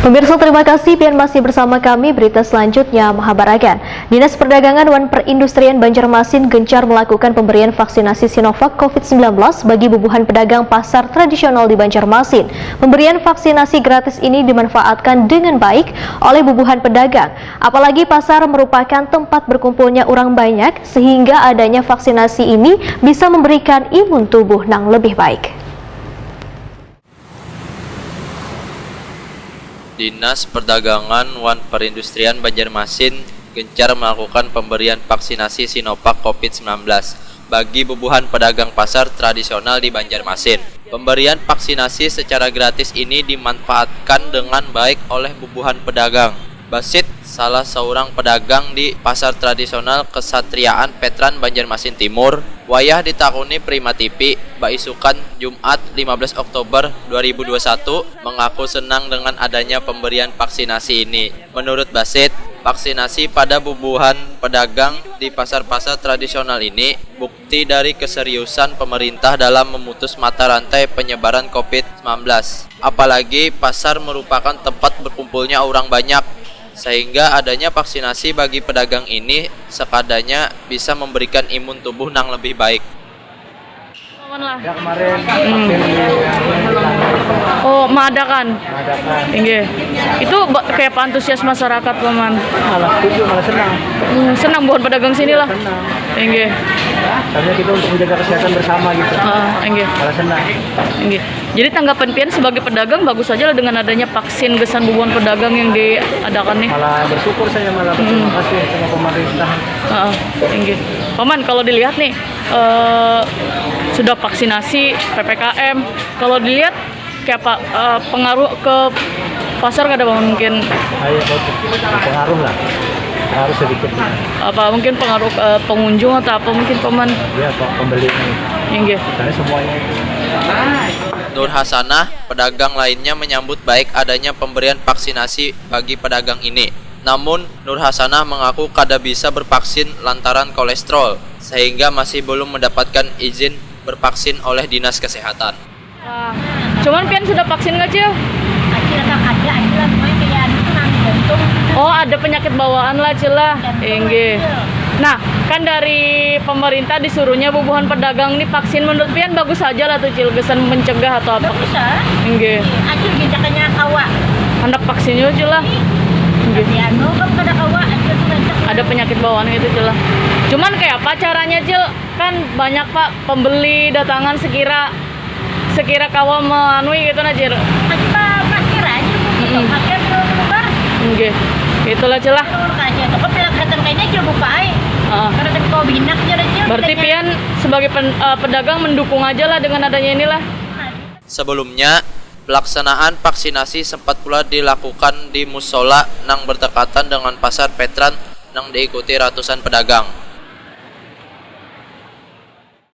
Pemirsa, terima kasih pian masih bersama kami. Berita selanjutnya Mahabarakan. Dinas Perdagangan dan Perindustrian Banjarmasin gencar melakukan pemberian vaksinasi Sinovac COVID-19 bagi bubuhan pedagang pasar tradisional di Banjarmasin. Pemberian vaksinasi gratis ini dimanfaatkan dengan baik oleh bubuhan pedagang. Apalagi pasar merupakan tempat berkumpulnya orang banyak, sehingga adanya vaksinasi ini bisa memberikan imun tubuh yang lebih baik. Dinas Perdagangan dan Perindustrian Banjarmasin gencar melakukan pemberian vaksinasi Sinovac COVID-19 bagi bubuhan pedagang pasar tradisional di Banjarmasin. Pemberian vaksinasi secara gratis ini dimanfaatkan dengan baik oleh bubuhan pedagang. Basit, salah seorang pedagang di pasar tradisional Kesatriaan Petran Banjarmasin Timur, wayah ditakuni Prima TV, Baisukan Jumat 15 Oktober 2021, mengaku senang dengan adanya pemberian vaksinasi ini. Menurut Basit, vaksinasi pada bubuhan pedagang di pasar-pasar tradisional ini bukti dari keseriusan pemerintah dalam memutus mata rantai penyebaran COVID-19. Apalagi pasar merupakan tempat berkumpulnya orang banyak, sehingga adanya vaksinasi bagi pedagang ini sekadanya bisa memberikan imun tubuh yang lebih baik. Ya, kemarin oh mengadakan itu kayak apa antusias masyarakat paman? Malah setuju, malah senang. Senang bukan pedagang sini lah. Enggak. Karena kita untuk menjaga kesehatan bersama gitu. Enggak. Malah senang. Enggak. Jadi tanggapan pian sebagai pedagang bagus saja lah dengan adanya vaksin gesan bubuhan pedagang yang diadakan nih. Malah bersyukur saya, malah berterima kasih sama pemerintah. Enggak. Paman, kalau dilihat nih sudah vaksinasi PPKM, kalau dilihat kayak apa pengaruh ke pasar nggak ada mungkin? Ayo, pengaruh lah. Harus sedikit. Apa mungkin pengaruh pengunjung atau apa mungkin paman? Ya, pembeli. Enggak. Karena semuanya. Nur Hasanah, pedagang lainnya menyambut baik adanya pemberian vaksinasi bagi pedagang ini. Namun, Nur Hasanah mengaku kada bisa bervaksin lantaran kolesterol, sehingga masih belum mendapatkan izin bervaksin oleh Dinas Kesehatan. Cuman pian sudah vaksin nggak, Cil? Oh, ada penyakit bawaan lah, Cil lah. Enggak. Nah, kan dari pemerintah disuruhnya bubuhan pedagang nih vaksin, menurut pian bagus saja lah tuh, Cil, kesan mencegah atau apa? Bagus ah. Enggak. Acil ginjakannya kawa. Hendak vaksinnya, Cil lah. Ada penyakit bawaan itu, Cil lah. Cuman kayak apa caranya, Cil? Kan banyak Pak pembeli datangan sekira kawa menganui gitu nah, Cil. Masker aja bu, masker keluar. Enggak. Itulah, Cil lah. Kok kelihatan kayaknya Cil buka aja. Karena tadi kau binak aja Cil. Berarti pian sebagai pedagang mendukung aja lah dengan adanya inilah. Sebelumnya, pelaksanaan vaksinasi sempat pula dilakukan di musola yang berdekatan dengan pasar Petran yang diikuti ratusan pedagang.